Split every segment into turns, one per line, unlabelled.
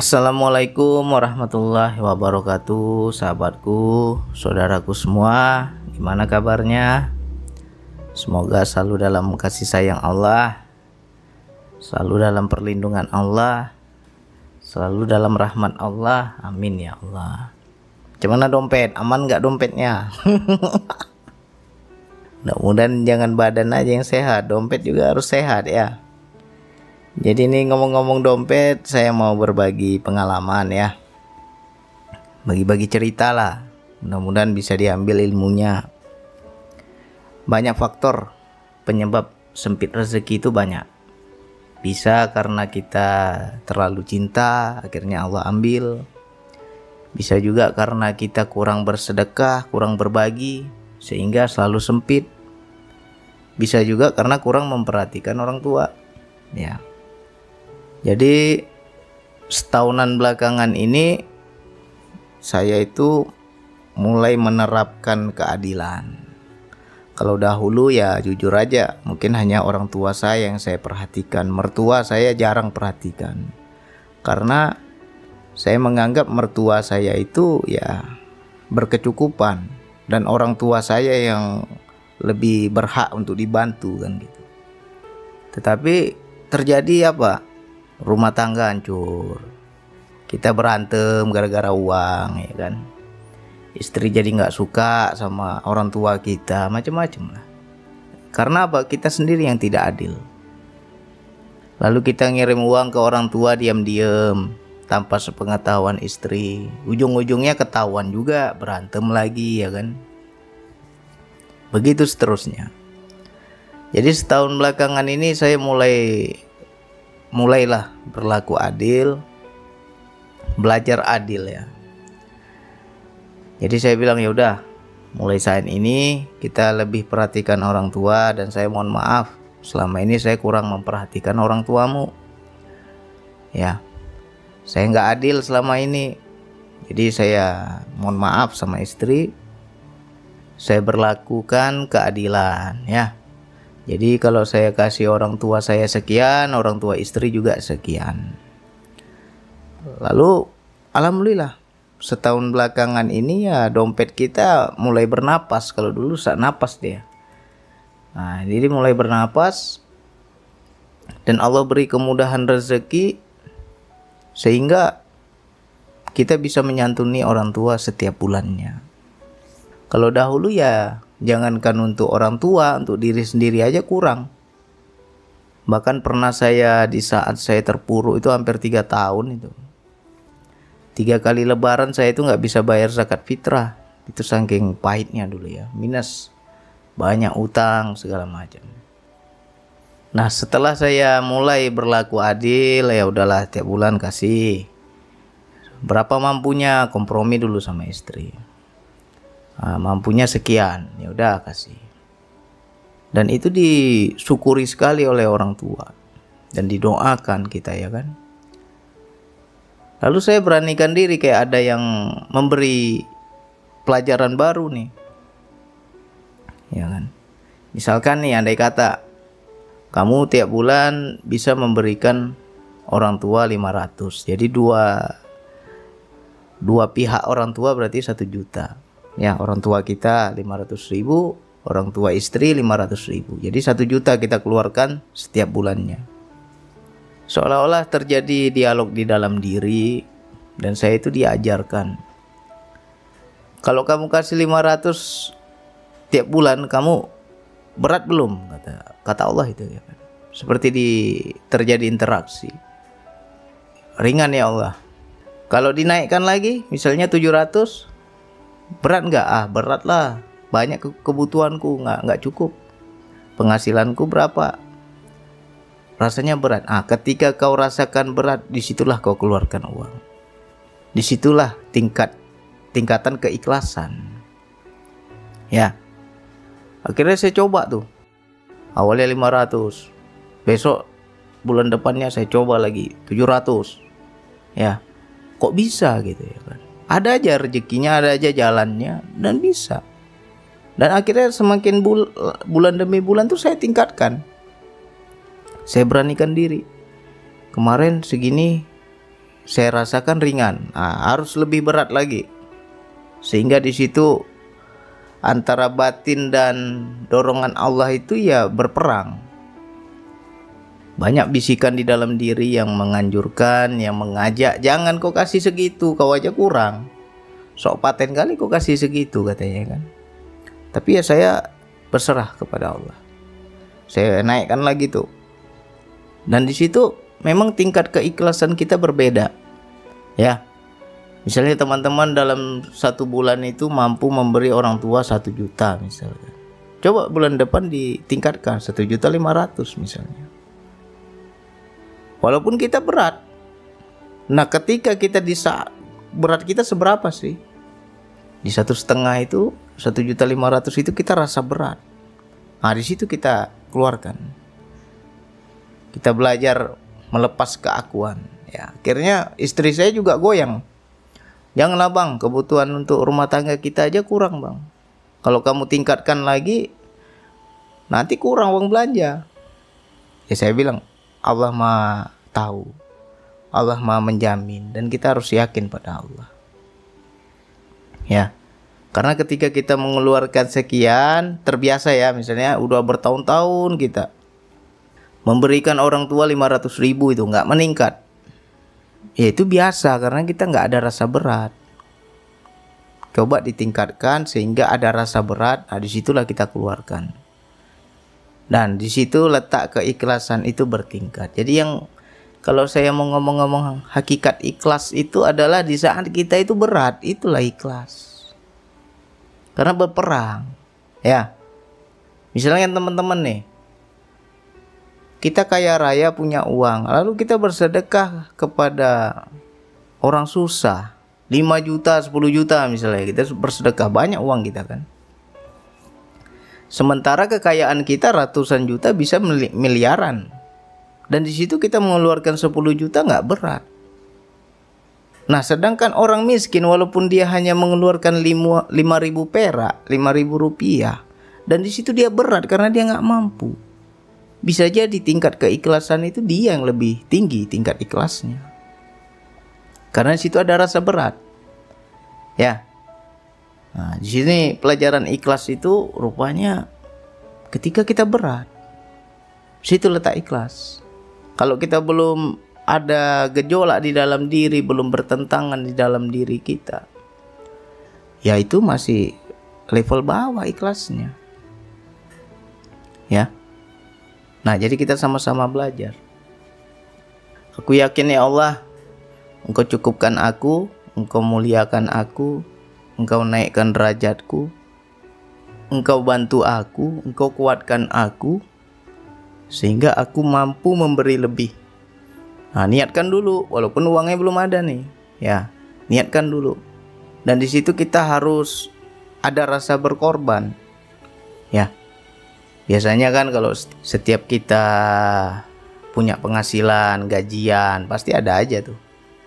Assalamualaikum warahmatullahi wabarakatuh, sahabatku, saudaraku semua. Gimana kabarnya? Semoga selalu dalam kasih sayang Allah, selalu dalam perlindungan Allah, selalu dalam rahmat Allah. Amin ya Allah. Gimana dompet? Aman nggak dompetnya? Mudah-mudahan jangan badan aja yang sehat, dompet juga harus sehat ya. Jadi ini ngomong-ngomong dompet, saya mau berbagi pengalaman ya. Bagi-bagi cerita lah. Mudah-mudahan bisa diambil ilmunya. Banyak faktor penyebab sempit rezeki itu banyak. Bisa karena kita terlalu cinta, akhirnya Allah ambil. Bisa juga karena kita kurang bersedekah, kurang berbagi, sehingga selalu sempit. Bisa juga karena kurang memperhatikan orang tua. Ya. Jadi setahunan belakangan ini saya itu mulai menerapkan keadilan. Kalau dahulu ya jujur aja, mungkin hanya orang tua saya yang saya perhatikan, mertua saya jarang perhatikan. Karena saya menganggap mertua saya itu ya berkecukupan dan orang tua saya yang lebih berhak untuk dibantu kan gitu. Tetapi terjadi apa? Rumah tangga hancur, kita berantem gara-gara uang ya kan, istri jadi nggak suka sama orang tua kita, macam-macam lah. Karena apa? Kita sendiri yang tidak adil. Lalu kita ngirim uang ke orang tua diam-diam tanpa sepengetahuan istri, ujung-ujungnya ketahuan juga, berantem lagi ya kan. Begitu seterusnya. Jadi setahun belakangan ini saya mulailah berlaku adil, belajar adil ya. Jadi saya bilang ya udah, mulai saat ini kita lebih perhatikan orang tua, dan saya mohon maaf selama ini saya kurang memperhatikan orang tuamu. Ya, saya nggak adil selama ini. Jadi saya mohon maaf sama istri, saya berlakukan keadilan ya. Jadi kalau saya kasih orang tua saya sekian, orang tua istri juga sekian. Lalu alhamdulillah setahun belakangan ini ya dompet kita mulai bernapas. Kalau dulu sak napas dia. Nah, jadi mulai bernapas dan Allah beri kemudahan rezeki sehingga kita bisa menyantuni orang tua setiap bulannya. Kalau dahulu ya jangankan untuk orang tua, untuk diri sendiri aja kurang. Bahkan pernah saya di saat saya terpuruk itu hampir 3 tahun itu. 3 kali lebaran saya itu nggak bisa bayar zakat fitrah. Itu saking pahitnya dulu ya, minus, banyak utang segala macam. Nah setelah saya mulai berlaku adil, ya udahlah tiap bulan kasih. Berapa mampunya, kompromi dulu sama istri. Nah, mampunya sekian, ya udah kasih. Dan itu disyukuri sekali oleh orang tua dan didoakan kita ya kan. Lalu saya beranikan diri, kayak ada yang memberi pelajaran baru nih. Ya kan. Misalkan nih andai kata kamu tiap bulan bisa memberikan orang tua 500. Jadi dua pihak orang tua berarti 1 juta. Ya, orang tua kita 500.000, orang tua istri 500.000. Jadi 1 juta kita keluarkan setiap bulannya. Seolah-olah terjadi dialog di dalam diri, dan saya itu diajarkan. Kalau kamu kasih 500 tiap bulan, kamu berat belum? Kata Allah itu ya kan. Seperti terjadi interaksi. Ringan ya Allah. Kalau dinaikkan lagi, misalnya 700, berat nggak? Berat lah, banyak kebutuhanku, nggak cukup, penghasilanku berapa, rasanya berat. Ketika kau rasakan berat, disitulah kau keluarkan uang, disitulah tingkatan keikhlasan ya. Akhirnya saya coba tuh, awalnya 500, besok bulan depannya saya coba lagi 700 ya. Kok bisa gitu ya kan. Ada aja rezekinya, ada aja jalannya, dan bisa. Dan akhirnya semakin bulan demi bulan tuh saya tingkatkan. Saya beranikan diri. Kemarin segini, saya rasakan ringan. Harus lebih berat lagi. Sehingga di situ antara batin dan dorongan Allah itu ya berperang. Banyak bisikan di dalam diri yang menganjurkan, yang mengajak, jangan kau kasih segitu, kau aja kurang. Sok paten kali kau kasih segitu katanya kan. Tapi ya saya berserah kepada Allah. Saya naikkan lagi tuh. Dan di situ memang tingkat keikhlasan kita berbeda. Ya. Misalnya teman-teman dalam 1 bulan itu mampu memberi orang tua 1 juta misalnya. Coba bulan depan ditingkatkan 1.500.000 misalnya. Walaupun kita berat. Nah, ketika kita berat kita seberapa sih? Di 1,5 itu 1.500.000 itu kita rasa berat. Nah, di situ kita keluarkan. Kita belajar melepas keakuan. Ya, akhirnya istri saya juga goyang. Janganlah bang, kebutuhan untuk rumah tangga kita aja kurang bang. Kalau kamu tingkatkan lagi, nanti kurang uang belanja. Ya saya bilang, Allah Maha tahu, Allah Maha menjamin, dan kita harus yakin pada Allah. Ya, karena ketika kita mengeluarkan sekian, terbiasa ya, misalnya udah bertahun-tahun kita memberikan orang tua 500.000 itu nggak meningkat. Ya itu biasa karena kita nggak ada rasa berat. Coba ditingkatkan sehingga ada rasa berat. Nah disitulah kita keluarkan. Dan disitu letak keikhlasan itu bertingkat. Jadi yang kalau saya mau ngomong-ngomong hakikat ikhlas itu adalah di saat kita itu berat, itulah ikhlas. Karena berperang. Ya. Misalnya teman-teman nih, kita kaya raya punya uang, lalu kita bersedekah kepada orang susah 5 juta, 10 juta misalnya, kita bersedekah, banyak uang kita kan. Sementara kekayaan kita ratusan juta bisa miliaran. Dan di situ kita mengeluarkan 10 juta nggak berat. Nah sedangkan orang miskin walaupun dia hanya mengeluarkan 5.000 perak, 5.000 rupiah, dan di situ dia berat karena dia nggak mampu. Bisa jadi tingkat keikhlasan itu dia yang lebih tinggi tingkat ikhlasnya. Karena di situ ada rasa berat. Ya. Nah, di sini pelajaran ikhlas itu rupanya ketika kita berat. Situ letak ikhlas. Kalau kita belum ada gejolak di dalam diri, belum bertentangan di dalam diri kita, ya itu masih level bawah ikhlasnya. Ya. Nah, jadi kita sama-sama belajar. Aku yakin ya Allah, Engkau cukupkan aku, Engkau muliakan aku, Engkau naikkan derajatku, Engkau bantu aku, Engkau kuatkan aku, sehingga aku mampu memberi lebih. Nah, niatkan dulu, walaupun uangnya belum ada nih, ya, niatkan dulu. Dan di situ kita harus ada rasa berkorban, ya. Biasanya kan kalau setiap kita punya penghasilan, gajian, pasti ada aja tuh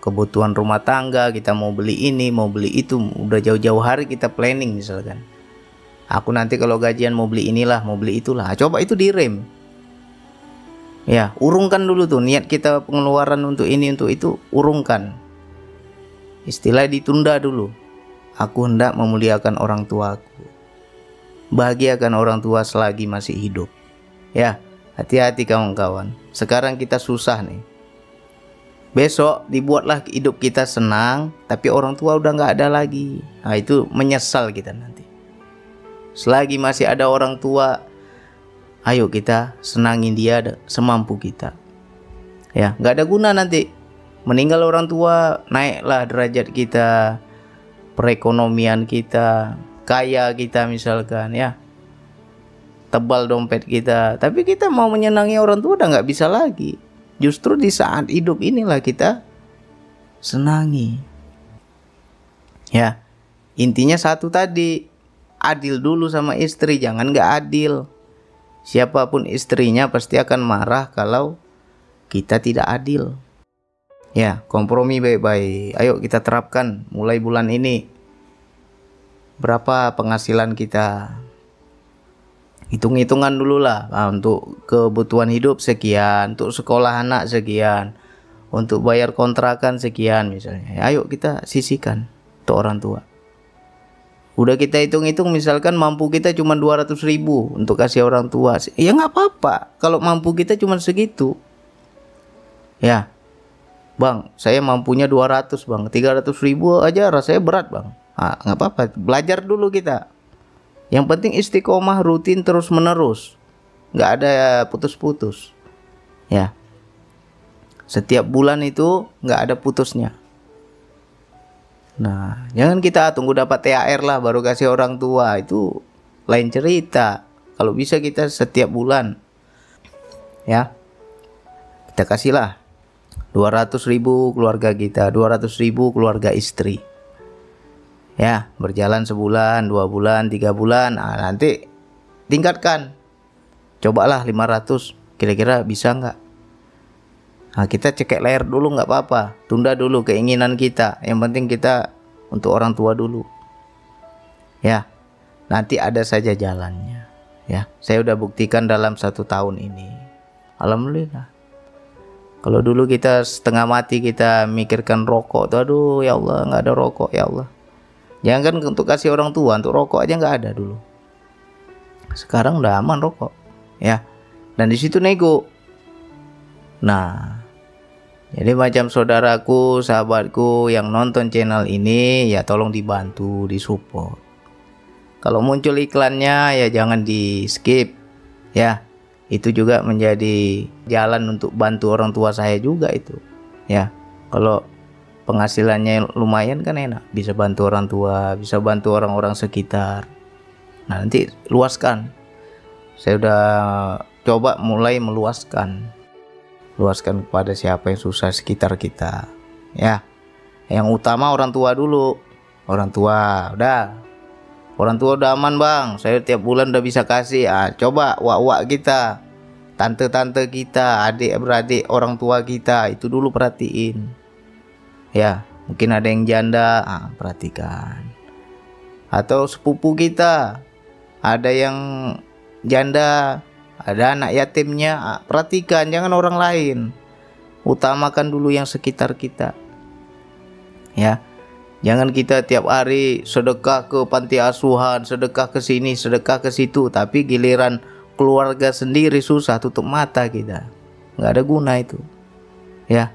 kebutuhan rumah tangga, kita mau beli ini, mau beli itu, udah jauh-jauh hari kita planning misalkan. Aku nanti kalau gajian mau beli inilah, mau beli itulah. Coba itu direm. Ya, urungkan dulu tuh niat kita pengeluaran untuk ini, untuk itu, urungkan. Istilah ditunda dulu. Aku hendak memuliakan orang tuaku. Bahagiakan orang tua selagi masih hidup. Ya, hati-hati kawan-kawan. Sekarang kita susah nih. Besok dibuatlah hidup kita senang, tapi orang tua udah nggak ada lagi. Nah itu menyesal kita nanti. Selagi masih ada orang tua, ayo kita senangin dia semampu kita. Ya, nggak ada guna nanti. Meninggal orang tua, naiklah derajat kita, perekonomian kita, kaya kita misalkan ya, tebal dompet kita, tapi kita mau menyenangi orang tua udah nggak bisa lagi. Justru di saat hidup inilah kita senangi. Ya, intinya satu tadi, adil dulu sama istri, jangan nggak adil. Siapapun istrinya pasti akan marah kalau kita tidak adil. Ya, kompromi baik-baik. Ayo kita terapkan mulai bulan ini. Berapa penghasilan kita? Hitung-hitungan dulu lah. Nah, untuk kebutuhan hidup sekian, untuk sekolah anak sekian, untuk bayar kontrakan sekian misalnya. Ayo kita sisihkan untuk orang tua. Udah kita hitung-hitung, misalkan mampu kita cuma 200.000 untuk kasih orang tua, ya nggak apa-apa kalau mampu kita cuma segitu. Ya, bang, saya mampunya 200 bang, 300.000 aja rasanya berat bang. Nggak apa-apa, belajar dulu kita. Yang penting istiqomah, rutin terus menerus, nggak ada putus-putus. Ya, setiap bulan itu nggak ada putusnya. Nah, jangan kita tunggu dapat THR lah baru kasih orang tua, itu lain cerita. Kalau bisa kita setiap bulan, ya, kita kasihlah 200.000 keluarga kita, 200.000 keluarga istri. Ya, berjalan sebulan, 2 bulan, 3 bulan, nanti tingkatkan. Cobalah 500, kira-kira bisa nggak? Nah, kita cekek layar dulu nggak apa-apa, tunda dulu keinginan kita. Yang penting kita untuk orang tua dulu. Ya, nanti ada saja jalannya. Ya, saya udah buktikan dalam 1 tahun ini. Alhamdulillah. Kalau dulu kita setengah mati kita mikirkan rokok tuh, aduh ya Allah nggak ada rokok ya Allah. Jangan kan untuk kasih orang tua, untuk rokok aja nggak ada dulu. Sekarang udah aman rokok, ya. Dan di situ nego. Nah, jadi macam saudaraku, sahabatku yang nonton channel ini, ya tolong dibantu, disupport. Kalau muncul iklannya ya jangan di skip, ya. Itu juga menjadi jalan untuk bantu orang tua saya juga itu, ya. Kalau penghasilannya lumayan kan enak, bisa bantu orang tua, bisa bantu orang-orang sekitar. Nah, nanti luaskan. Saya udah coba mulai meluaskan kepada siapa yang susah sekitar kita, ya. Yang utama orang tua dulu. Orang tua udah aman bang, saya tiap bulan udah bisa kasih. Coba wak-wak kita, tante-tante kita, adik-beradik orang tua kita, itu dulu perhatiin, ya. Mungkin ada yang janda, perhatikan. Atau sepupu kita ada yang janda, ada anak yatimnya, perhatikan, jangan orang lain. Utamakan dulu yang sekitar kita, ya. Jangan kita tiap hari sedekah ke panti asuhan, sedekah ke sini, sedekah ke situ, tapi giliran keluarga sendiri susah, tutup mata kita. Nggak ada guna itu, ya.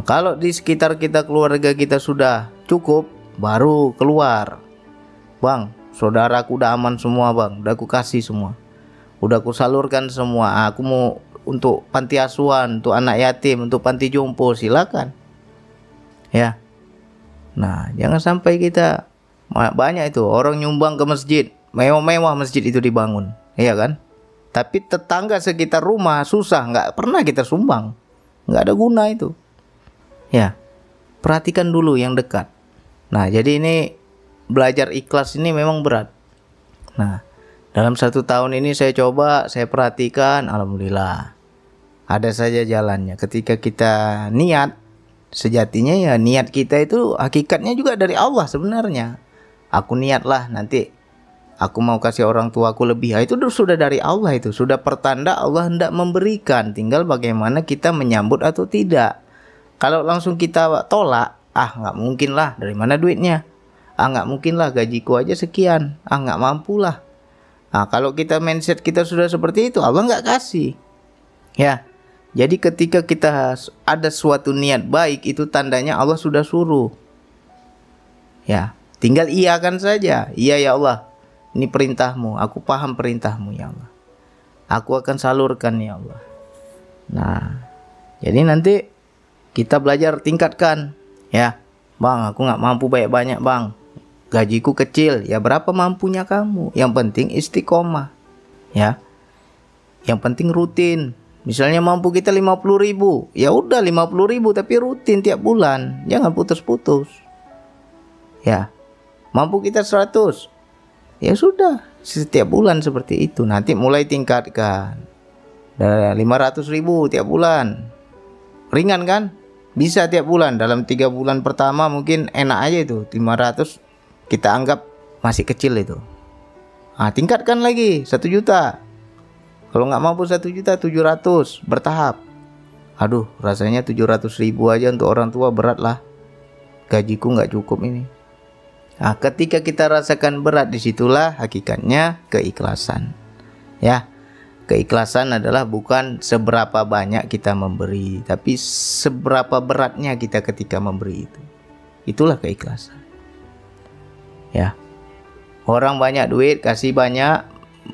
Kalau di sekitar kita, keluarga kita sudah cukup, baru keluar. Bang, saudaraku udah aman semua bang, udah aku kasih semua, udah aku salurkan semua. Aku mau untuk panti asuhan, untuk anak yatim, untuk panti jompo, silakan, ya. Nah, jangan sampai kita, banyak itu orang nyumbang ke masjid, mewah-mewah masjid itu dibangun, iya kan? Tapi tetangga sekitar rumah susah, nggak pernah kita sumbang, nggak ada guna itu, ya. Perhatikan dulu yang dekat. Nah, jadi ini belajar ikhlas ini memang berat. Nah, dalam 1 tahun ini saya coba, saya perhatikan, alhamdulillah ada saja jalannya. Ketika kita niat, sejatinya ya niat kita itu hakikatnya juga dari Allah sebenarnya. Aku niatlah nanti aku mau kasih orang tuaku lebih, itu sudah dari Allah, itu sudah pertanda Allah hendak memberikan, tinggal bagaimana kita menyambut atau tidak. Kalau langsung kita tolak, nggak mungkin lah, dari mana duitnya, nggak mungkin lah, gajiku aja sekian, nggak mampu lah. Kalau kita mindset kita sudah seperti itu, Allah nggak kasih, ya. Jadi ketika kita ada suatu niat baik, itu tandanya Allah sudah suruh, ya. Tinggal iakan saja, iya ya Allah, ini perintahmu, aku paham perintahmu ya Allah, aku akan salurkan ya Allah. Nah, jadi nanti kita belajar tingkatkan, ya. Bang, aku nggak mampu banyak-banyak bang, gajiku kecil, ya berapa mampunya kamu, yang penting istiqomah, ya. Yang penting rutin. Misalnya mampu kita 50.000, ya udah 50.000 tapi rutin tiap bulan, jangan putus-putus, ya. Mampu kita 100, ya sudah setiap bulan seperti itu. Nanti mulai tingkatkan, 500.000 tiap bulan, ringan kan? Bisa tiap bulan. Dalam 3 bulan pertama mungkin enak aja itu, 500 kita anggap masih kecil itu. Tingkatkan lagi 1 juta. Kalau nggak mampu 1.700.000 bertahap. Aduh, rasanya 700.000 aja untuk orang tua berat lah, gajiku nggak cukup ini. Nah, ketika kita rasakan berat, disitulah hakikatnya keikhlasan. Ya, keikhlasan adalah bukan seberapa banyak kita memberi, tapi seberapa beratnya kita ketika memberi itu. Itulah keikhlasan. Ya, orang banyak duit, kasih banyak,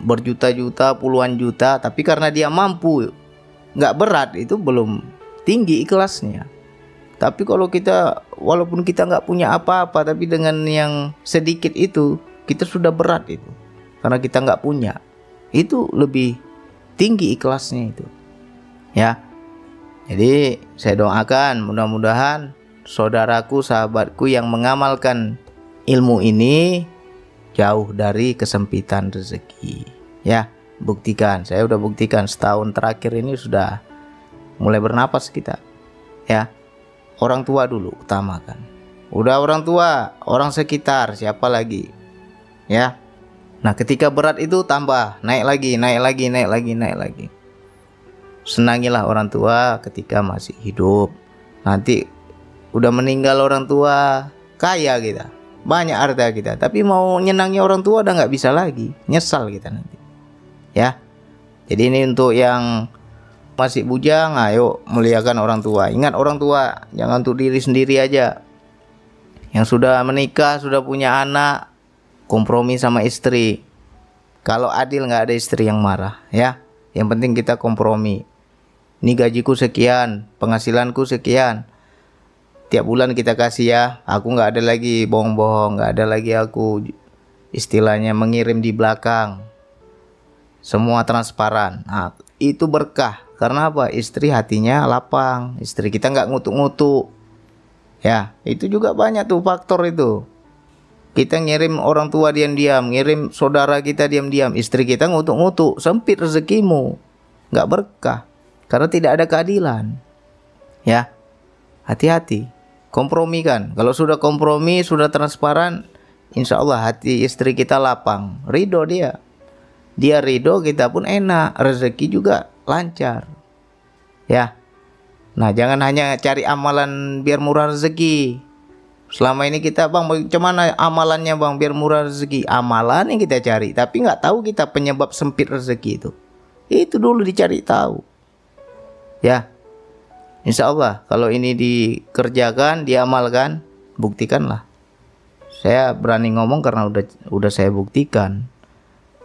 berjuta-juta, puluhan juta, tapi karena dia mampu, nggak berat, itu belum tinggi ikhlasnya. Tapi kalau kita, walaupun kita nggak punya apa-apa, tapi dengan yang sedikit itu kita sudah berat itu, karena kita nggak punya, itu lebih tinggi ikhlasnya itu. Ya, jadi saya doakan mudah-mudahan saudaraku, sahabatku yang mengamalkan ilmu ini jauh dari kesempitan rezeki. Ya, buktikan, saya udah buktikan setahun terakhir ini sudah mulai bernapas kita. Ya, orang tua dulu utamakan. Udah orang tua, orang sekitar, siapa lagi? Ya. Nah, ketika berat itu tambah, naik lagi, naik lagi, naik lagi, naik lagi. Senangilah orang tua ketika masih hidup. Nanti udah meninggal orang tua, kaya kita, banyak harta kita, tapi mau nyenangi orang tua udah nggak bisa lagi, nyesal kita nanti. Ya. Jadi ini untuk yang masih bujang, ayo muliakan orang tua. Ingat orang tua, jangan untuk diri sendiri aja. Yang sudah menikah, sudah punya anak, kompromi sama istri. Kalau adil nggak ada istri yang marah, ya. Yang penting kita kompromi. Ini gajiku sekian, penghasilanku sekian. Tiap bulan kita kasih ya. Aku nggak ada lagi bohong-bohong, nggak ada lagi aku istilahnya mengirim di belakang. Semua transparan. Nah, itu berkah. Karena apa? Istri hatinya lapang, istri kita nggak ngutuk-ngutuk. Ya, itu juga banyak tuh faktor itu. Kita ngirim orang tua diam-diam, ngirim saudara kita diam-diam, istri kita ngutuk-ngutuk, sempit rezekimu, nggak berkah. Karena tidak ada keadilan. Ya, hati-hati, kompromikan. Kalau sudah kompromi, sudah transparan, insya Allah hati istri kita lapang, ridho dia. Dia ridho, kita pun enak, rezeki juga lancar. Ya. Nah, jangan hanya cari amalan biar murah rezeki. Selama ini kita, bang, bagaimana amalannya bang biar murah rezeki? Amalan yang kita cari, tapi nggak tahu kita penyebab sempit rezeki itu. Itu dulu dicari tahu. Ya. Insya Allah kalau ini dikerjakan, diamalkan, buktikanlah. Saya berani ngomong karena udah saya buktikan.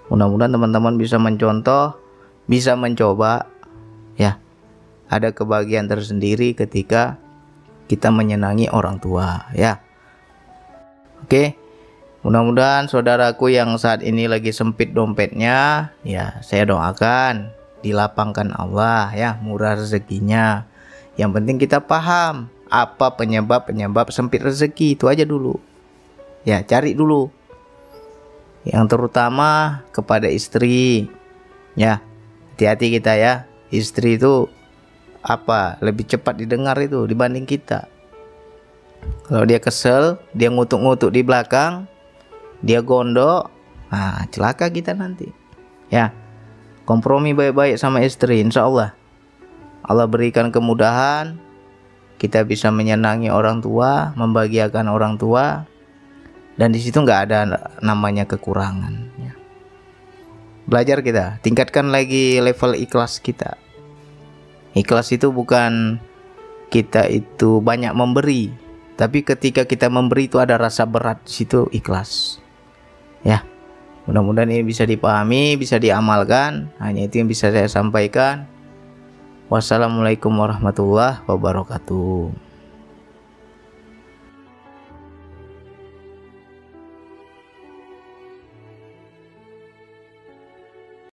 Mudah-mudahan teman-teman bisa mencontoh, bisa mencoba. Ya, ada kebahagiaan tersendiri ketika kita menyenangi orang tua. Ya, oke. Mudah-mudahan saudaraku yang saat ini lagi sempit dompetnya, ya saya doakan dilapangkan Allah, ya murah rezekinya. Yang penting kita paham apa penyebab sempit rezeki, itu aja dulu. Ya, cari dulu. Yang terutama kepada istri, ya hati-hati kita ya. Istri itu apa, lebih cepat didengar itu dibanding kita. Kalau dia kesel, dia ngutuk-ngutuk di belakang, dia gondok, nah celaka kita nanti. Ya, kompromi baik-baik sama istri, insya Allah Allah berikan kemudahan, kita bisa menyenangi orang tua, membahagiakan orang tua. Dan di situ nggak ada namanya kekurangan. Ya. Belajar kita, tingkatkan lagi level ikhlas kita. Ikhlas itu bukan kita itu banyak memberi, tapi ketika kita memberi itu ada rasa berat, di situ ikhlas. Ya, mudah-mudahan ini bisa dipahami, bisa diamalkan. Hanya itu yang bisa saya sampaikan. Wassalamualaikum warahmatullahi wabarakatuh.